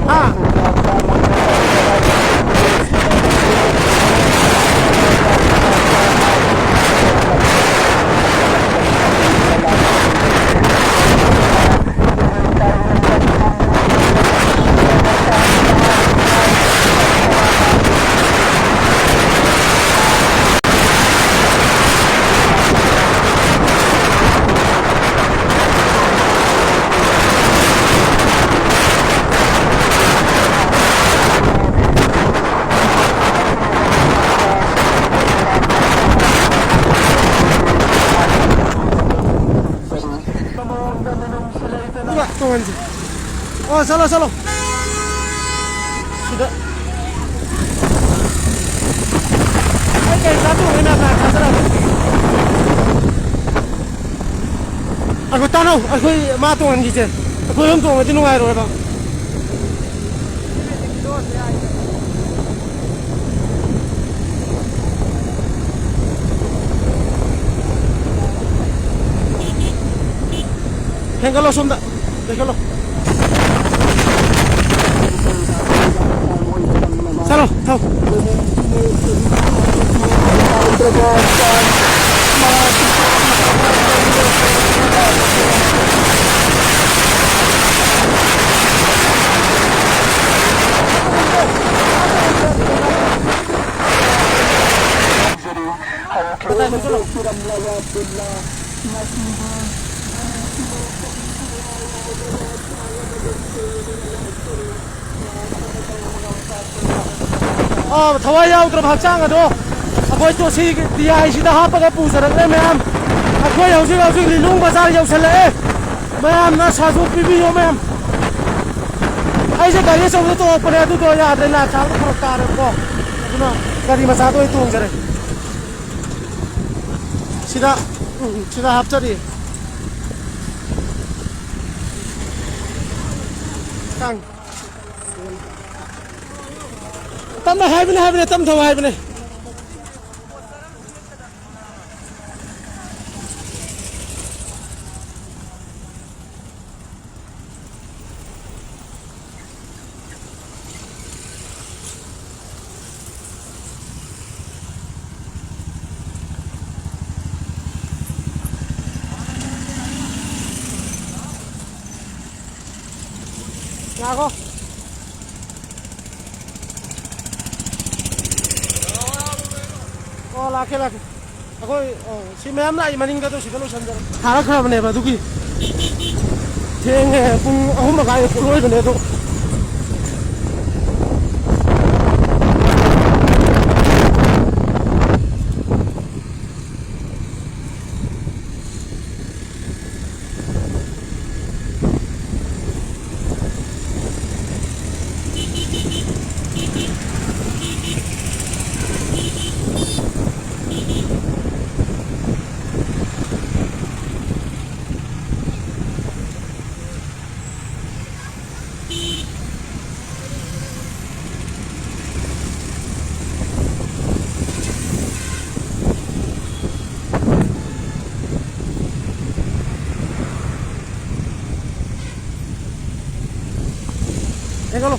Ah. Oh, salah. Sudah. Okay, satu enak nak salah. Aku tahu, aku matuan gitu. Aku yang tu macam mana air orang. Hengkalo sunda, hengkalo. Salah, tahu. Oh, thawaya utra bhakchang ado. Akoi to si dia isi da hapa ka pusarak le ma'am. Akoi hausi lilung bazar yausale. Ma'am na sazu pibi yo ma'am. Ai se gari so to opre adu to ya adre la chal ko tar ko. Tuna gari masa to itu jare. Sida hapchari. Kang. Tâm hai bên tâm thầu hai bên này. Nào cô. Laki. Aku si ma'am lại mà ninh ka to si kalo sandar. Thara khara bane ba duki. Theng pung ahum ma kai loi bane to. Kalau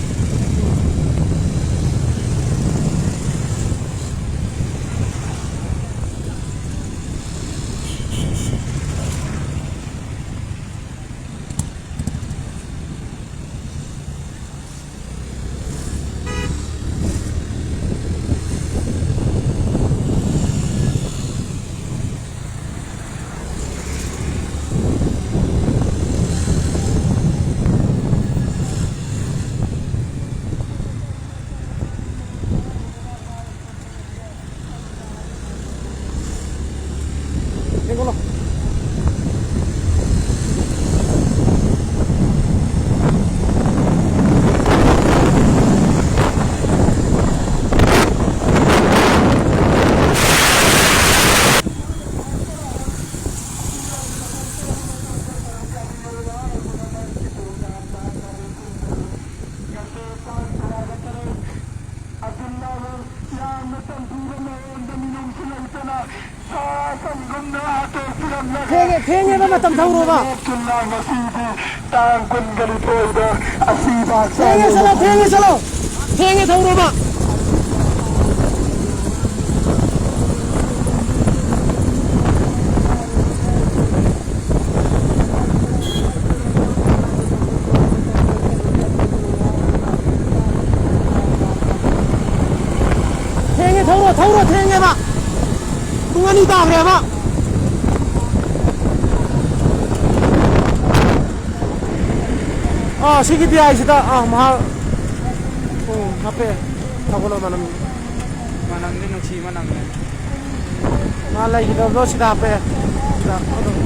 Kenge ba matam thawro ba tang kun gali toida asiba thenge salo thenge thoro ma thâu thế anh em ạ, đúng anh đi tàng này em ạ. Sige ai sih tak, mahal. HP, aku lo mana Manang din ang si manang. mahal lagi kita lo sih HP, kita.